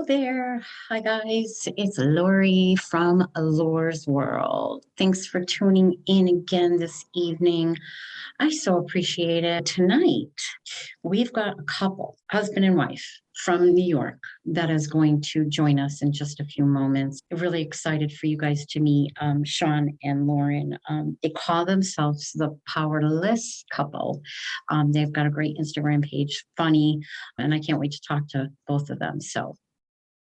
Hello there. Hi, guys. It's Lori from Lore's World. Thanks for tuning in again this evening. I so appreciate it. Tonight, we've got a couple, husband and wife from New York, that is going to join us in just a few moments. Really excited for you guys to meet Sean and Lauren. They call themselves the Powerless Couple. They've got a great Instagram page, funny, and I can't wait to talk to both of them. So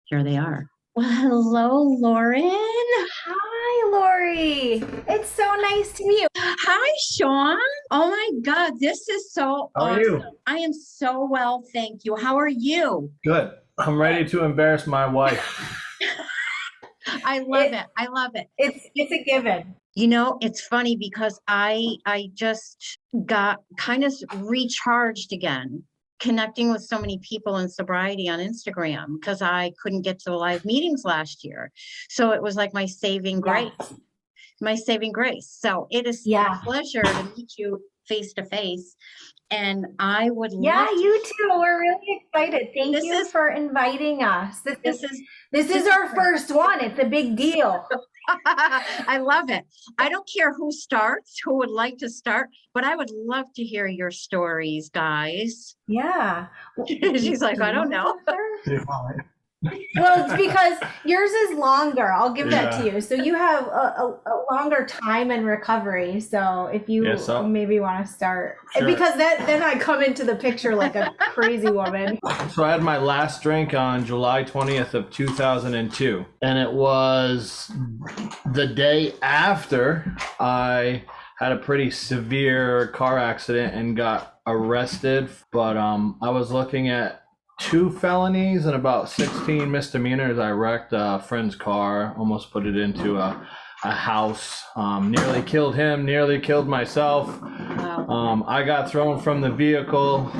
here they are. Well, hello, Lauren. Hi, Lori. It's so nice to meet you. Hi, Sean. Oh my God, this is so How are awesome. you? I am so well, thank you. How are you? Good. I'm ready to embarrass my wife. I love it. I love it. It's a given. You know, it's funny because I just got kind of recharged again, connecting with so many people in sobriety on Instagram because I couldn't get to the live meetings last year. So it was like my saving grace. My saving grace. So it is a pleasure to meet you face to face. And I would love you too. We're really excited. Thank you for inviting us. This is our first one. It's a big deal. I love it. I don't care who starts, who would like to start, but I would love to hear your stories, guys. Yeah. She's like, I don't know. Well, it's because yours is longer. I'll give that to you. So you have a longer time in recovery. So if you maybe want to start, because then I come into the picture like a crazy woman. So I had my last drink on July 20th of 2002. And it was the day after I had a pretty severe car accident and got arrested. But I was looking at 2 felonies and about 16 misdemeanors. I wrecked a friend's car, almost put it into a house, nearly killed him, nearly killed myself. Wow. I got thrown from the vehicle.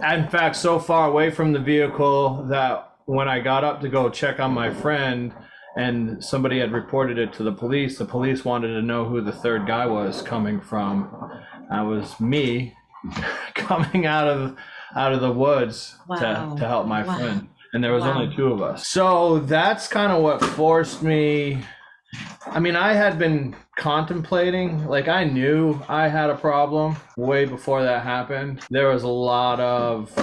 In fact, so far away from the vehicle that when I got up to go check on my friend and somebody had reported it to the police wanted to know who the third guy was coming from. That was me coming out of the woods to help my friend. And there was only 2 of us. So that's kind of what forced me. I mean, I had been contemplating, like I knew I had a problem way before that happened. There was a lot of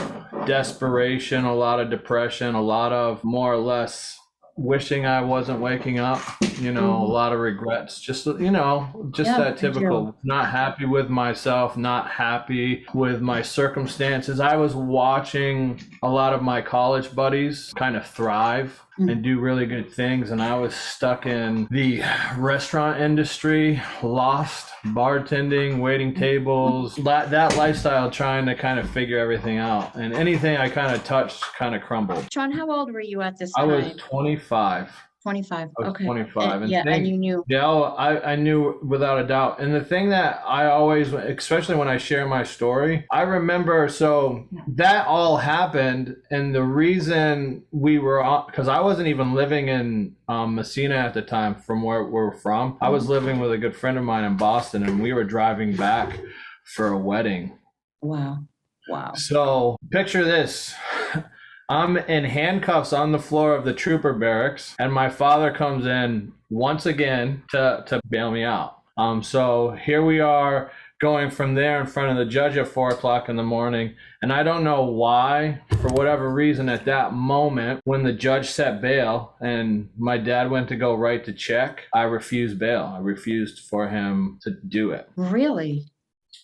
desperation, a lot of depression, a lot of more or less wishing I wasn't waking up, a lot of regrets, that typical, not happy with myself, not happy with my circumstances. I was watching a lot of my college buddies kind of thrive and do really good things, and I was stuck in the restaurant industry, lost, bartending, waiting tables, that lifestyle, trying to kind of figure everything out, and anything I kind of touched kind of crumbled. Sean, how old were you at this time? I was 25. 25. I was Okay. 25. And you knew. Yeah, I knew without a doubt. And the thing that I always, especially when I share my story, I remember, so that all happened. And the reason we were on, because I wasn't even living in Messina at the time from where we're from. I was living with a good friend of mine in Boston, and we were driving back for a wedding. Wow. So picture this. I'm in handcuffs on the floor of the trooper barracks, and my father comes in once again to bail me out. So here we are going from there in front of the judge at 4:00 in the morning. And I don't know why, for whatever reason at that moment, when the judge set bail and my dad went to go write the check, I refused bail. I refused for him to do it. Really?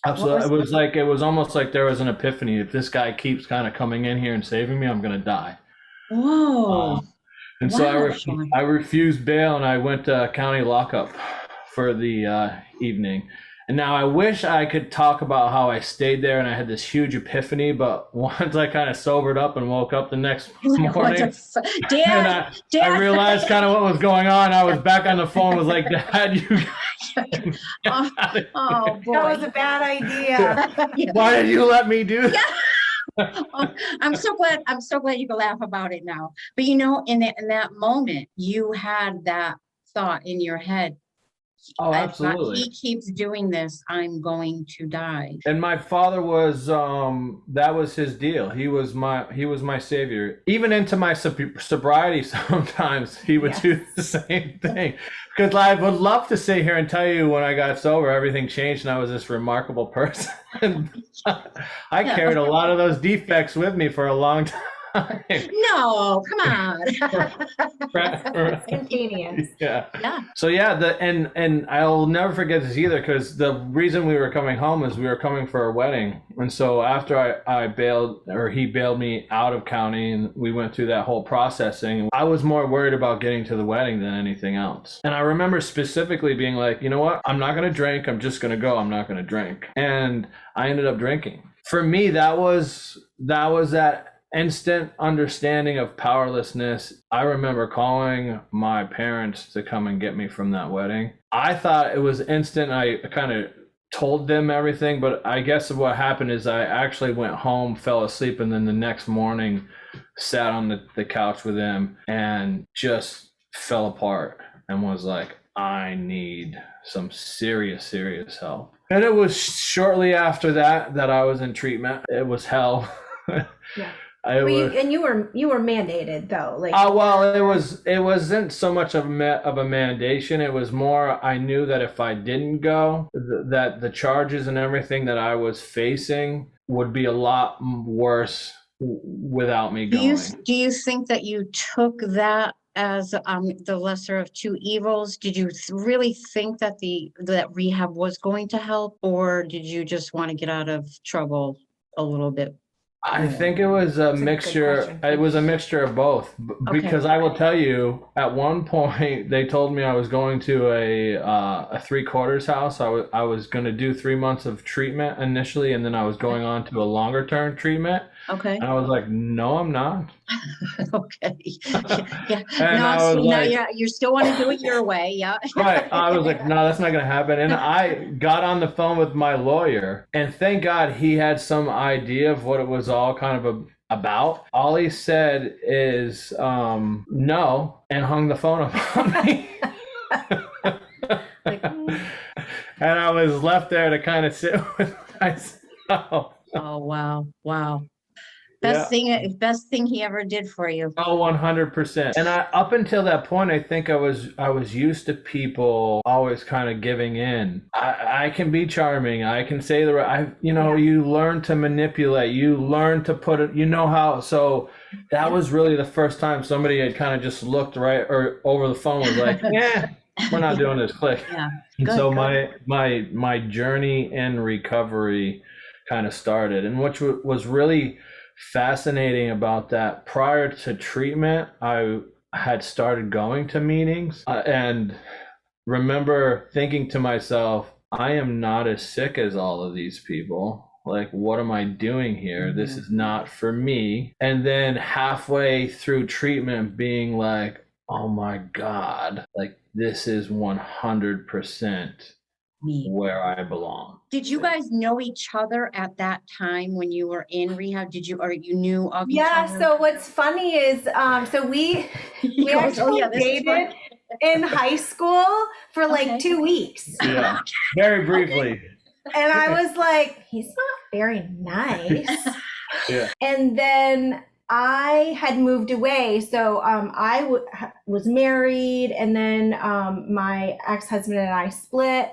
Absolutely. It was almost like there was an epiphany. If this guy keeps kind of coming in here and saving me, I'm going to die. Whoa. So I refused bail, and I went to county lockup for the evening. And now I wish I could talk about how I stayed there and I had this huge epiphany, but once I kind of sobered up and woke up the next morning, Dad, I realized kind of what was going on. I was back on the phone, was like, Dad, you oh boy. That was a bad idea. Why did you let me do that? I'm so glad you can laugh about it now. But in that moment, you had that thought in your head, Oh, if absolutely. he keeps doing this, I'm going to die. And my father was that was his deal. He was my savior. Even into my sobriety, sometimes he would do the same thing. Because I would love to sit here and tell you when I got sober, everything changed and I was this remarkable person. I carried a lot of those defects with me for a long time. No, come on. Inconvenience. Yeah. So and I'll never forget this either, because the reason we were coming home is we were coming for a wedding, and so after I bailed, or he bailed me out of county, and we went through that whole processing, I was more worried about getting to the wedding than anything else. And I remember specifically being like, you know what? I'm not going to drink. I'm just going to go. I'm not going to drink. And I ended up drinking. For me, that was that instant understanding of powerlessness. I remember calling my parents to come and get me from that wedding. I thought it was instant. I kind of told them everything, but I guess what happened is I actually went home, fell asleep, and then the next morning sat on the couch with them and just fell apart and was like, I need some serious help. And it was shortly after that I was in treatment. It was hell. Yeah. And you were mandated though, like. Well, it wasn't so much of a mandation. It was more, I knew that if I didn't go, that the charges and everything that I was facing would be a lot worse without me going. Do you think that you took that as the lesser of two evils? Did you really think that that rehab was going to help, or did you just want to get out of trouble a little bit? I think it was a mixture. It was a mixture of both, because I will tell you, at one point they told me I was going to a 3/4 house. I was going to do 3 months of treatment initially, and then I was going on to a longer term treatment. Okay. And I was like, no, I'm not. Okay. Yeah. And you still want to do it your way. Yeah. Right. I was like, no, that's not going to happen. And I got on the phone with my lawyer, and thank God he had some idea of what it was all kind of about. All he said is no, and hung the phone up on me. And I was left there to kind of sit with myself. Oh, wow. Best thing he ever did for you. Oh, 100%. And up until that point, I think I was used to people always kind of giving in. I can be charming. I can say the right. You learn to manipulate. You learn to put it. You know how. So that was really the first time somebody had kind of just looked right or over the phone, was like, yeah, we're not doing this. Click. Yeah. And so my journey in recovery kind of started, and which was really fascinating about that. Prior to treatment, I had started going to meetings and remember thinking to myself, I am not as sick as all of these people. Like, what am I doing here? Mm-hmm. This is not for me. And then halfway through treatment being like, oh my God, like this is 100% me, where I belong. Did you guys know each other at that time when you were in rehab? You knew of each other? Yeah, so what's funny is we actually dated in high school for like 2 weeks. Yeah, very briefly. And I was like, he's not very nice. Yeah. And then I had moved away. So I was married, and then my ex-husband and I split.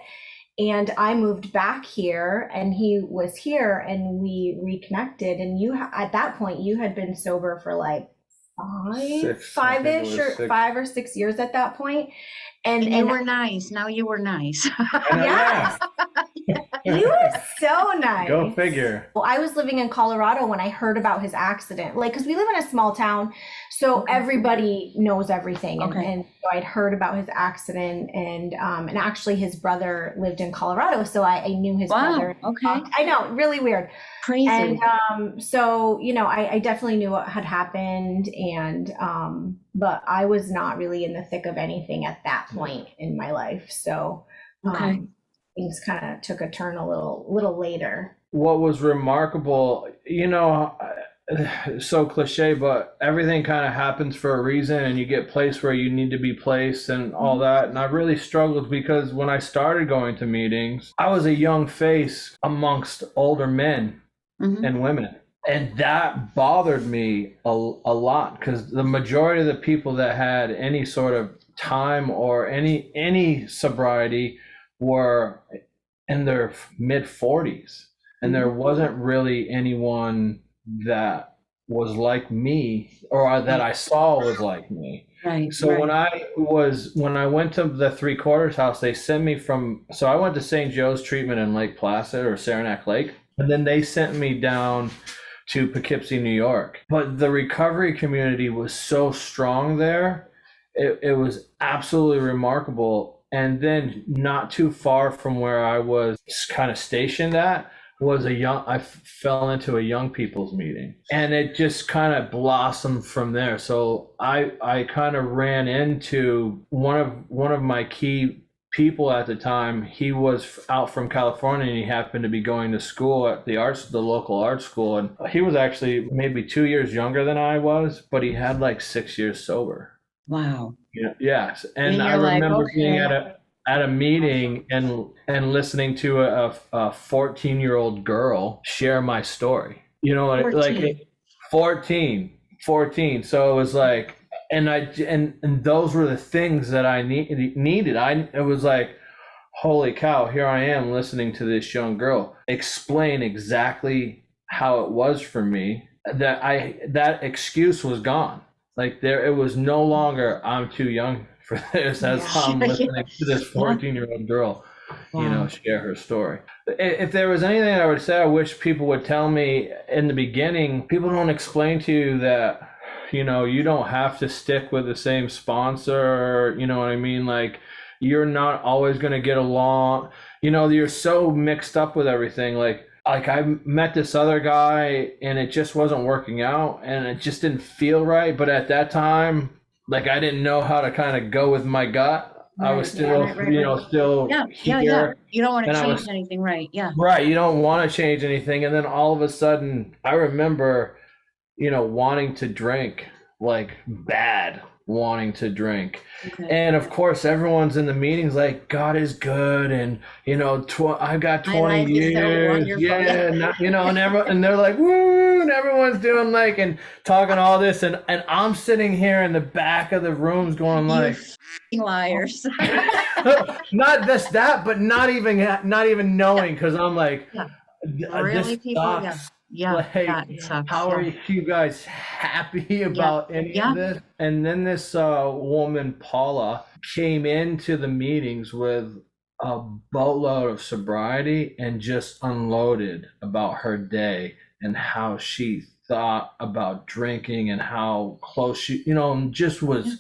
And I moved back here, and he was here, and we reconnected. And at that point, you had been sober for like 5 or 6 years at that point. And you were nice. Now you were nice. Yes. You were so nice. Go figure. Well, I was living in Colorado when I heard about his accident. Like, because we live in a small town, so everybody knows everything. And so I'd heard about his accident, and actually his brother lived in Colorado, so I knew his brother. Okay. I know, really weird. Crazy. And so, I definitely knew what had happened, and but I was not really in the thick of anything at that point in my life. So things kind of took a turn a little later. What was remarkable, so cliche, but everything kind of happens for a reason, and you get placed where you need to be placed and all that. And I really struggled because when I started going to meetings, I was a young face amongst older men and women. And that bothered me a lot, because the majority of the people that had any sort of time or any sobriety were in their mid 40s. And there wasn't really anyone that was like me, or that I saw was like me. Right. So when I went to the Three Quarters house, they sent me so I went to St. Joe's treatment in Lake Placid or Saranac Lake, and then they sent me down to Poughkeepsie, New York. But the recovery community was so strong there. It was absolutely remarkable. And then not too far from where I was kind of stationed at was I fell into a young people's meeting, and it just kind of blossomed from there. So I kind of ran into one of my key people at the time. He was out from California, and he happened to be going to school at the local art school. And he was actually maybe 2 years younger than I was, but he had like 6 years sober. Wow. Yes. And I remember being at a meeting and listening to a 14-year-old girl share my story. 14. Like 14. So it was like, and those were the things that I needed. It was like, holy cow, here I am listening to this young girl explain exactly how it was for me. That excuse was gone. Like it was no longer, I'm too young for this, as I'm listening to this 14-year-old girl, share her story. If there was anything I would say, I wish people would tell me in the beginning. People don't explain to you that, you don't have to stick with the same sponsor. You know what I mean? Like, you're not always going to get along. You're so mixed up with everything. Like I met this other guy, and it just wasn't working out, and it just didn't feel right. But at that time, like, I didn't know how to kind of go with my gut. Right, I was still, still here. You don't want to change anything, right? Yeah. Right. You don't want to change anything. And then all of a sudden, I remember, wanting to drink, like bad, wanting to drink. Okay. And of course, everyone's in the meetings like, God is good. And, I've got 20 years. Yeah. And they're like, woo. And everyone's doing like, and talking all this. And I'm sitting here in the back of the rooms going like, liars. Not just that, but not even knowing. Cause I'm like, really, people. Yeah. Like, how are you guys happy about any of this? And then this woman, Paula, came into the meetings with a boatload of sobriety and just unloaded about her day and how she thought about drinking and how close she, just was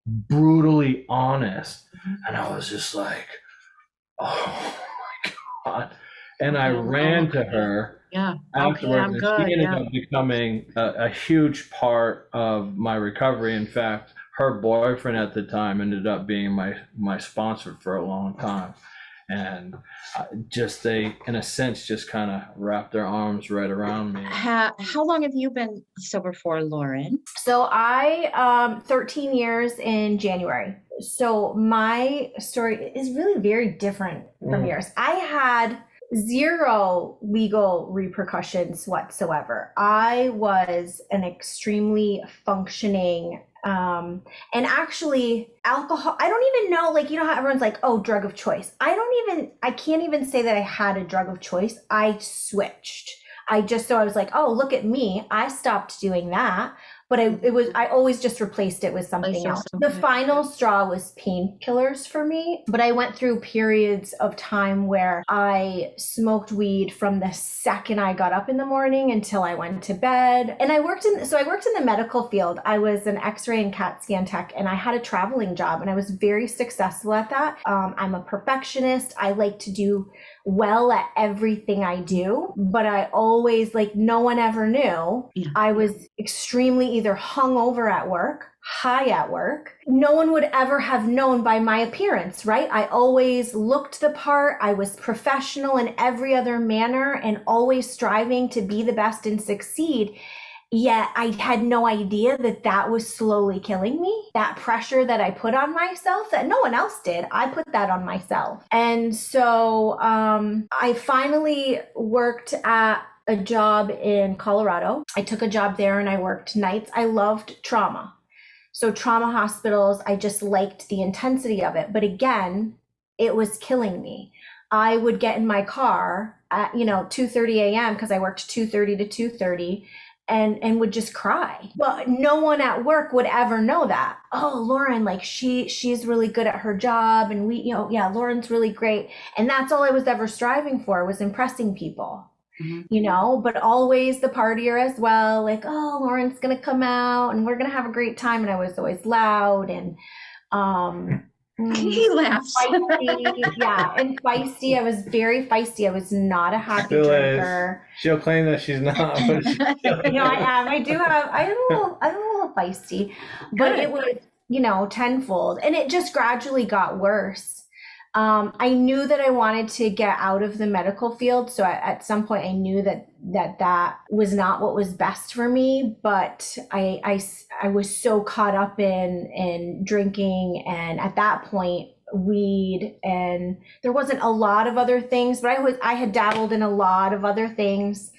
brutally honest. And I was just like, oh my God. And I ran to her. Afterwards, she ended up becoming a huge part of my recovery. In fact, her boyfriend at the time ended up being my sponsor for a long time. And they, in a sense, just kind of wrapped their arms right around me. How long have you been sober for, Lauren? So I, 13 years in January. So my story is really very different from yours. I had zero legal repercussions whatsoever. I was an extremely functioning, and actually alcohol, I don't even know, like, how everyone's like, oh, drug of choice. I can't even say that I had a drug of choice. I switched. I was like, oh, look at me. I stopped doing that. But I always just replaced it with something else. The final straw was painkillers for me. But I went through periods of time where I smoked weed from the second I got up in the morning until I went to bed. And I worked in the medical field. I was an X-ray and CAT scan tech, and I had a traveling job, and I was very successful at that. I'm a perfectionist. I like to do well at everything I do, but I always, like, no one ever knew. I was extremely either hungover at work, high at work. No one would ever have known by my appearance, right? I always looked the part. I was professional in every other manner and always striving to be the best and succeed. Yet I had no idea that that was slowly killing me. That pressure that I put on myself that no one else did, I put that on myself. And so I finally worked at a job in Colorado. I took a job there and I worked nights. I loved trauma. So trauma hospitals, I just liked the intensity of it. But again, it was killing me. I would get in my car at 2:30 a.m. because I worked 2:30 to 2:30 and would just cry. Well, no one at work would ever know that. Oh, Lauren, like she's really good at her job, and Lauren's really great. And that's all I was ever striving for, was impressing people. But always the partier as well, like, oh, Lauren's gonna come out and we're gonna have a great time. And I was always loud and he laughs. Feisty, yeah, and feisty. I was very feisty. I was not a happy drinker. She'll claim that she's not, but I am. I'm a little feisty, but it was, tenfold, and it just gradually got worse. I knew that I wanted to get out of the medical field. So at some point I knew that was not what was best for me, but I was so caught up in drinking, and at that point weed, and there wasn't a lot of other things, but I had dabbled in a lot of other things.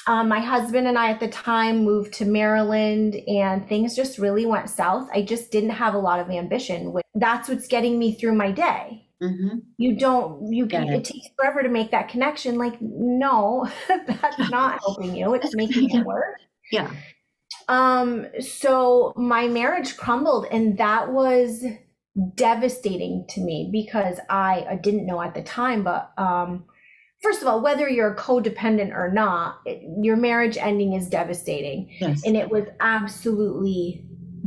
My husband and I at the time moved to Maryland, and things just really went south. I just didn't have a lot of ambition. That's what's getting me through my day. It takes forever to make that connection. Like, no, that's not helping you. It's making it worse. Yeah. So my marriage crumbled, and that was devastating to me because I didn't know at the time, but, first of all, whether you're codependent or not, your marriage ending is devastating. Yes. And it was absolutely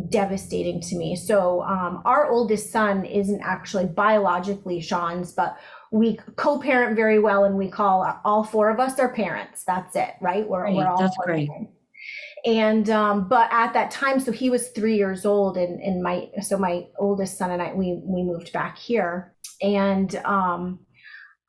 devastating to me. So our oldest son isn't actually biologically Sean's, but we co-parent very well, and we call all four of us our parents. That's it, right? We're all that's great. parents. And but at that time, so he was 3 years old, and my oldest son and I, we moved back here, and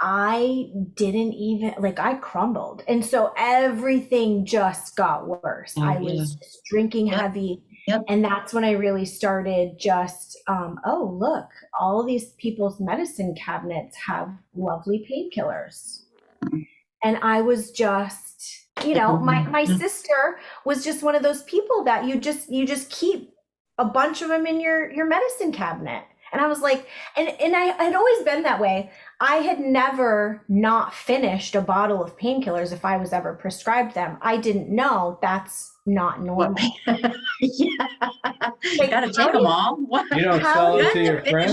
I didn't even, I crumbled. And so everything just got worse. I was just drinking heavy. Yep. And that's when I really started just, oh, look, all these people's medicine cabinets have lovely painkillers. And I was just, my sister was just one of those people that you just keep a bunch of them in your medicine cabinet. And I was like, and I had always been that way. I had never not finished a bottle of painkillers if I was ever prescribed them. I didn't know that's not normal. Gotta take them all. You don't sell it to your friends?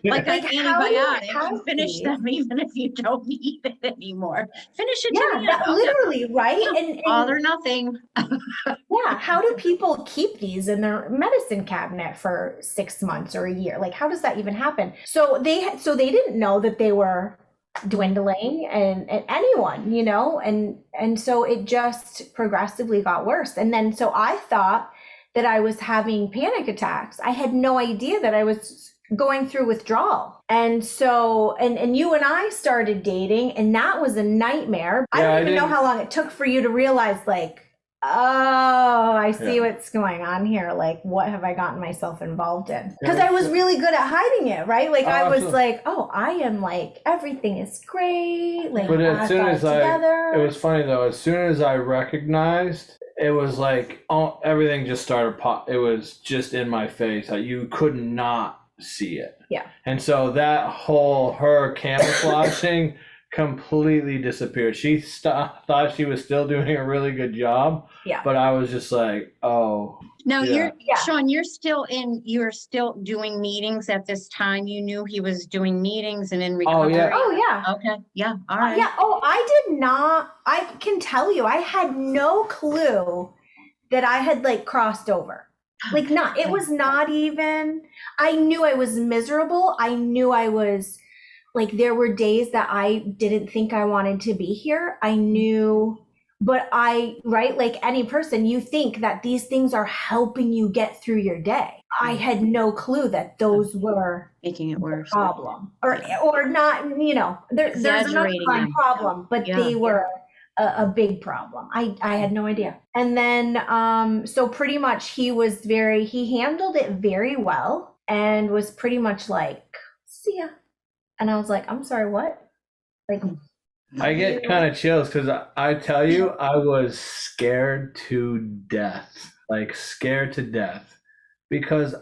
Like antibiotics. You finish them even if you don't need it anymore. Finish it. Literally, right? And all or nothing. Yeah. How do people keep these in their medicine cabinet for 6 months or a year? Like, how does that even happen? So they didn't know that they were dwindling and anyone, and so it just progressively got worse. And then so I thought that I was having panic attacks. I had no idea that I was going through withdrawal. And so and you and I started dating, and that was a nightmare. I don't even know how long it took for you to realize, like, oh, I see what's going on here. Like, what have I gotten myself involved in? Because I was really good at hiding it, right? Like, I was like, oh, I am like, everything is great. Like, but as soon as it was funny though, as soon as I recognized, it was like, oh, everything just started it was just in my face. Like, you could not see it. Yeah. And so that her camouflaging completely disappeared. She thought she was still doing a really good job. Yeah. But I was just like, oh. Now Sean, you're still doing meetings at this time. You knew he was doing meetings and in recovery. Oh yeah. Okay. Yeah. All right. Yeah. Oh, I did not. I can tell you, I had no clue that I had crossed over. It was not even, I knew I was miserable. I knew I was there were days that I didn't think I wanted to be here. I knew, but like any person, you think that these things are helping you get through your day. I had no clue that those were making it worse. Problem or not, there's an underlying problem, but they were a big problem. I had no idea. And then, so pretty much he handled it very well and was pretty much like, see ya. And I was like, I'm sorry, what? Like, I get kind of chills because I tell you, I was scared to death, like scared to death, because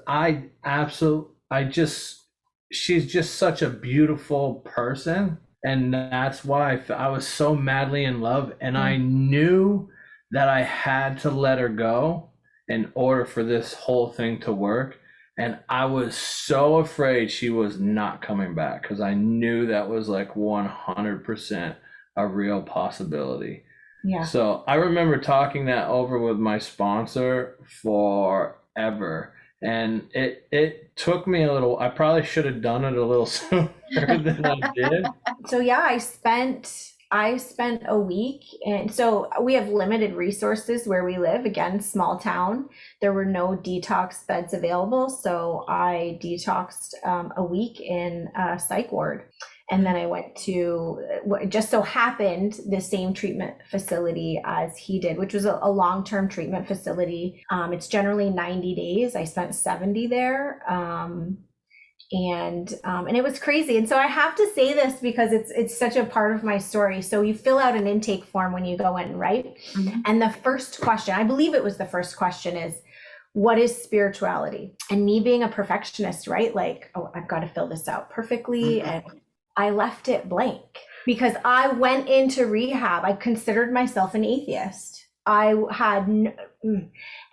she's just such a beautiful person. And that's why I was so madly in love. And I knew that I had to let her go in order for this whole thing to work. And I was so afraid she was not coming back because I knew that was like 100% a real possibility. Yeah. So I remember talking that over with my sponsor forever. And it took me a little, I probably should have done it a little sooner than I did. So yeah, I spent a week, and so we have limited resources where we live. Again, small town. There were no detox beds available, so I detoxed a week in a psych ward. And then I went to what just so happened the same treatment facility as he did, which was a long-term treatment facility. It's generally 90 days. I spent 70 there. And it was crazy. And so I have to say this because it's such a part of my story. So you fill out an intake form when you go in, right? Mm-hmm. And the first question, I believe it was the first question, is, what is spirituality? And me being a perfectionist, right? Like, oh, I've got to fill this out perfectly. Mm-hmm. And I left it blank because I went into rehab. I considered myself an atheist. And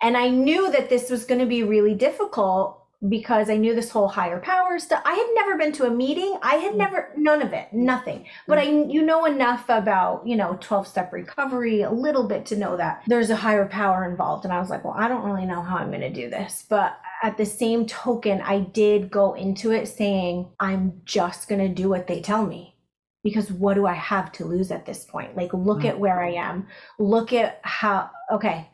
I knew that this was going to be really difficult because I knew this whole higher power stuff. I had never been to a meeting. I had never, none of it, nothing. But enough about, 12-step recovery, a little bit to know that there's a higher power involved. And I was like, well, I don't really know how I'm going to do this. But at the same token, I did go into it saying, I'm just going to do what they tell me. Because what do I have to lose at this point? Like, look at where I am. Look at how, okay.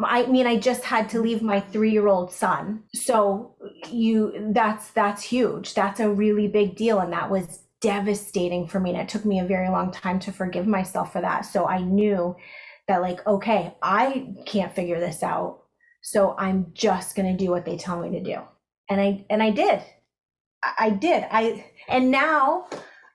I just had to leave my 3-year-old son. So that's huge. That's a really big deal. And that was devastating for me. And it took me a very long time to forgive myself for that. So I knew that, like, okay, I can't figure this out. So I'm just going to do what they tell me to do. And I did. And now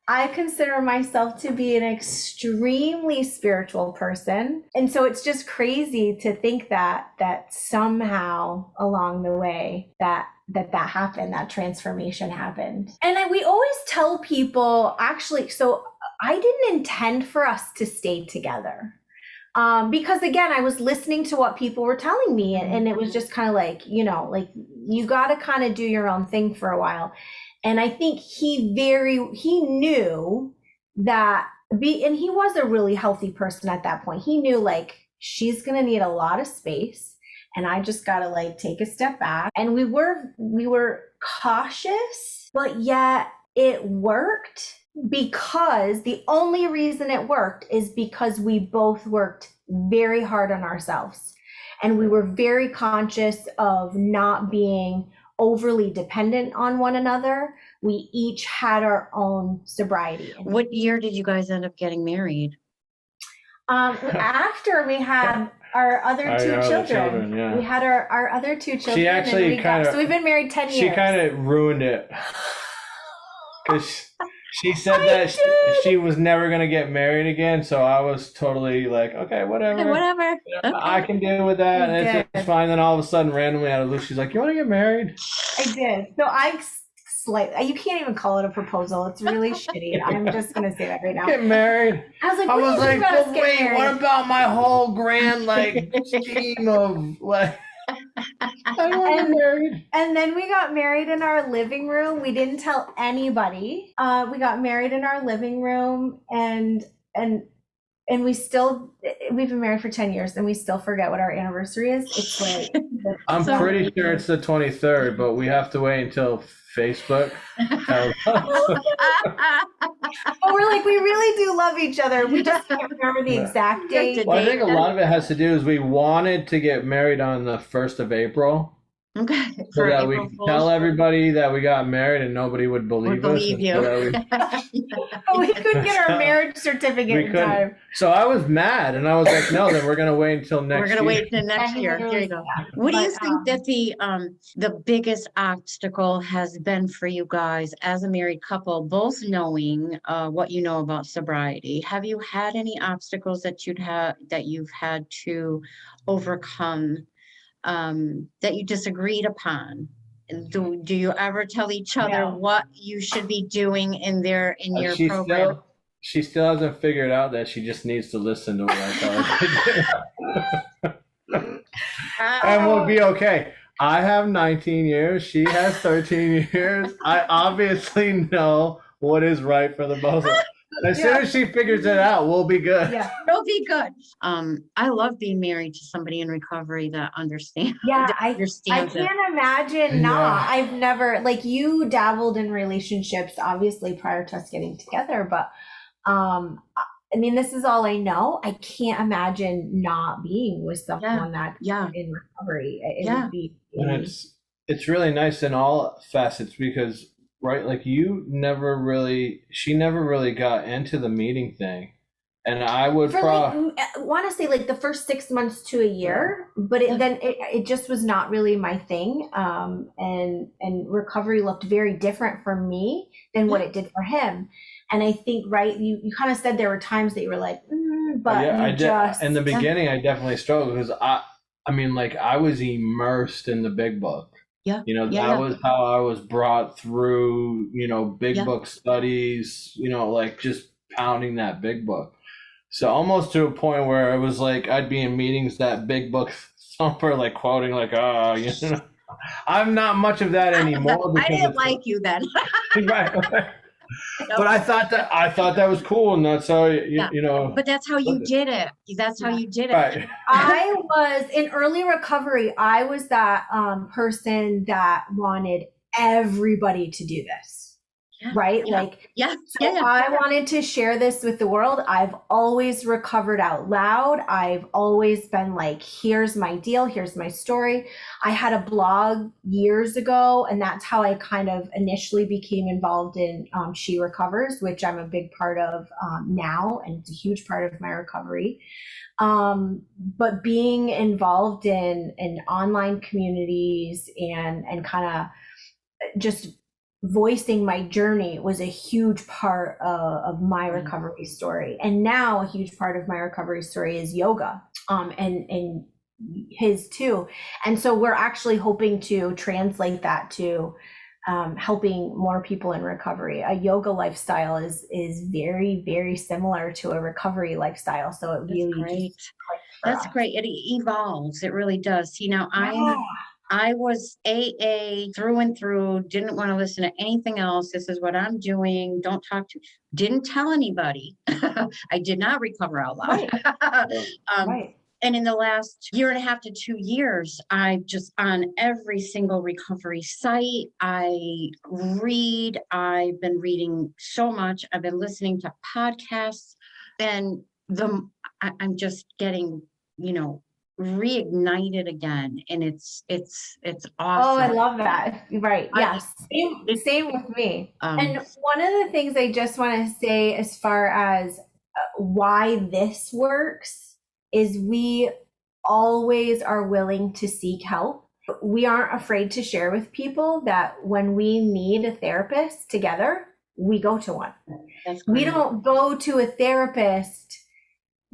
I consider myself to be an extremely spiritual person. And so it's just crazy to think that somehow along the way that happened, that transformation happened. And we always tell people, actually, so I didn't intend for us to stay together. Because again, I was listening to what people were telling me, and it was just kind of like, like you got to kind of do your own thing for a while. And I think he knew that and he was a really healthy person at that point. He knew, like, she's going to need a lot of space and I just got to, like, take a step back. And we were cautious, but yet it worked, because the only reason it worked is because we both worked very hard on ourselves. And we were very conscious of not being overly dependent on one another. We each had our own sobriety. What year did you guys end up getting married? After we had our other two children. Yeah. We had our other two children. She actually so we've been married 10 years. She kind of ruined it. Because she said that she was never going to get married again. So I was totally like, okay, whatever. Whatever. Okay. I can deal with that. And it's fine. Then all of a sudden, randomly out of the blue, she's like, you want to get married? I did. So you can't even call it a proposal. It's really shitty. I'm just going to say that right now. Get married. I was like, but wait, what about my whole grand, like, scheme of, like, I want to get married. And then we got married in our living room. We didn't tell anybody. We got married in our living room, and we've been married for 10 years and we still forget what our anniversary is. It's like, I'm pretty sure it's the 23rd, but we have to wait until Facebook tells us. But we're like, we really do love each other. We just can't remember the exact date. Well, I think a lot of it has to do is we wanted to get married on the 1st of April. Okay. So For that we April could Fools. tell everybody that we got married and nobody would Would believe us. believe And you. so that We couldn't get our marriage we certificate in couldn't. time. So I was mad, and I was like, "No, then we're gonna wait until next We're gonna year." wait till next And year. There literally, you go. yeah. What do you But, think that the biggest obstacle has been for you guys as a married couple, both knowing what you know about sobriety? Have you had any obstacles that you've had to overcome that you disagreed upon? Do you ever tell each other No. what you should be doing in your She program? still hasn't figured out that she just needs to listen to what I tell her to do. And we'll be okay. I have 19 years. She has 13 years. I obviously know what is right for the both of us. As soon as she figures it out, we'll be good. Yeah. It'll be good. I love being married to somebody in recovery that understands. Yeah, that I understands it. can't imagine not. Yeah. I've never, like, you dabbled in relationships obviously prior to us getting together, but I mean, this is all I know. I can't imagine not being with someone that's Yeah. in recovery. It Yeah. would be And it's really nice in all facets because, right, like she never really got into the meeting thing. And I would for like, I want to say like the first 6 months to a year, but then it just was not really my thing. And recovery looked very different for me than what it did for him. And I think, right, you kind of said there were times that you were like, but yeah, in the beginning, I definitely struggled because I mean, like I was immersed in the big book. Yeah. That was how I was brought through, big book studies, like just pounding that big book. So almost to a point where it was like I'd be in meetings that big book thumper, like quoting, like, I'm not much of that anymore. I didn't like you then. Right. But I thought that was cool, and that's how you know. But that's how you did it. That's how you did it. Right. I was in early recovery. I was that person that wanted everybody to do this. Right? Like, I wanted to share this with the world. I've always recovered out loud. I've always been like, here's my deal. Here's my story. I had a blog years ago, and that's how I kind of initially became involved in She Recovers, which I'm a big part of now, and it's a huge part of my recovery. But being involved in online communities and kind of just voicing my journey was a huge part of my recovery story. And now a huge part of my recovery story is yoga, and his too. And so we're actually hoping to translate that to helping more people in recovery. A yoga lifestyle is very, very similar to a recovery lifestyle. So it really great. That's great. It evolves. It really does. See, now I was AA through and through, didn't want to listen to anything else. This is what I'm doing. Don't talk to, didn't tell anybody. I did not recover out loud. Right. And in the last year and a half to 2 years, I've just on every single recovery site, I've been reading so much. I've been listening to podcasts, and I'm just getting, reignited again, and it's awesome. Oh, I love that. Right. Yes. Same with me. And one of the things I just want to say as far as why this works is we always are willing to seek help. We aren't afraid to share with people that when we need a therapist together, we go to one. We don't go to a therapist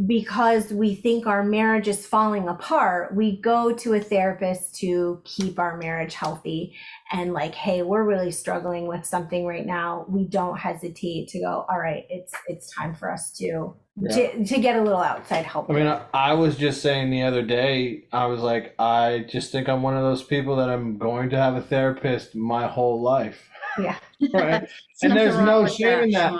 because we think our marriage is falling apart. We go to a therapist to keep our marriage healthy, and like, hey, we're really struggling with something right now. We don't hesitate to go, all right, it's time for us to get a little outside help. I mean, I was just saying the other day, I was like, I just think I'm one of those people that I'm going to have a therapist my whole life. Yeah. Right. And there's no shame in that.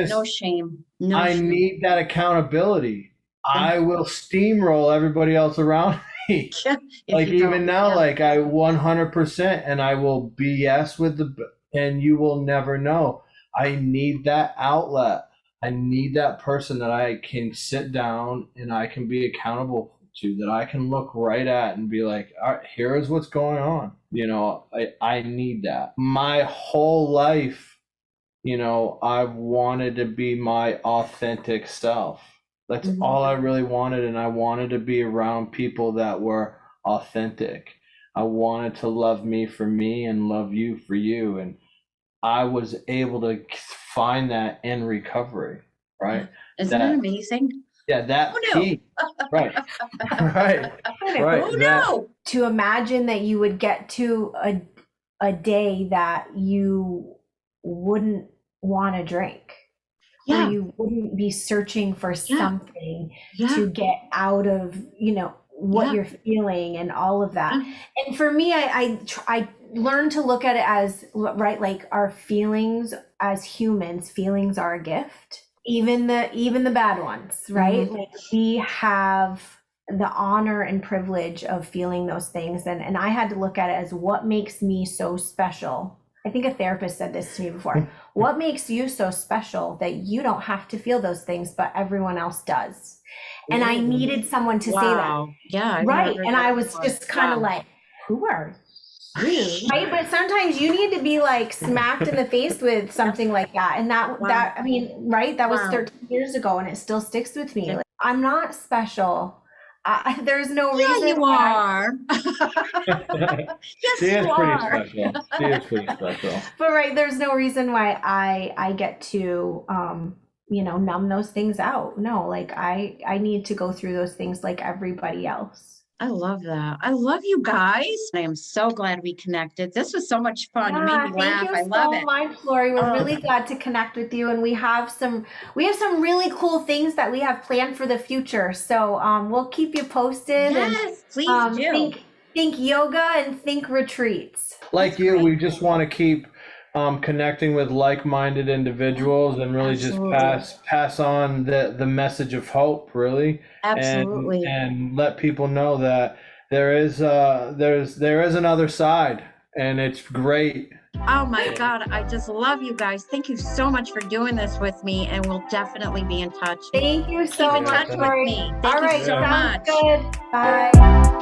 No shame. I need that accountability. I will steamroll everybody else around me. Like even now, like I 100%, and I will BS with and you will never know. I need that outlet. I need that person that I can sit down and I can be accountable to, that I can look right at and be like, all right, here is what's going on. You know, I need that. My whole life, you know, I've wanted to be my authentic self. That's all I really wanted. And I wanted to be around people that were authentic. I wanted to love me for me and love you for you. And I was able to find that in recovery, right? Isn't that amazing? Yeah, that key. Right. Right. Right. Who knew? To imagine that you would get to a day that you wouldn't want to drink. Yeah. Or you wouldn't be searching for something to get out of, you know, what you're feeling and all of that. And for me, I learned to look at it as, right, like our feelings as humans, feelings are a gift. Even the bad ones, right? Like we have the honor and privilege of feeling those things. And I had to look at it as what makes me so special. I think a therapist said this to me before. What makes you so special that you don't have to feel those things, but everyone else does? And I needed someone to say that. Yeah. Right. And I was just kind of like, who are you? Right. But sometimes you need to be like smacked in the face with something like that. And that, I mean, right. That was 13 years ago and it still sticks with me. Like, I'm not special. There's no reason. Yeah, you are. Yes, she is pretty special. She is pretty special. But right, there's no reason why I get to, you know, numb those things out. No, like I need to go through those things like everybody else. I love that. I love you guys. I am so glad we connected. This was so much fun. You made me laugh. I love it. Thank you so much, Lori. We're really glad to connect with you, and we have some really cool things that we have planned for the future. So we'll keep you posted. Yes, please do. Think yoga and think retreats. Like you, we just want to keep connecting with like-minded individuals and really just pass on the message of hope, really. Absolutely. And let people know that there is another side, and it's great. Oh my God, I just love you guys. Thank you so much for doing this with me, and we'll definitely be in touch. Thank you so much. Keep in touch with me. Thank you so much. Good. Bye.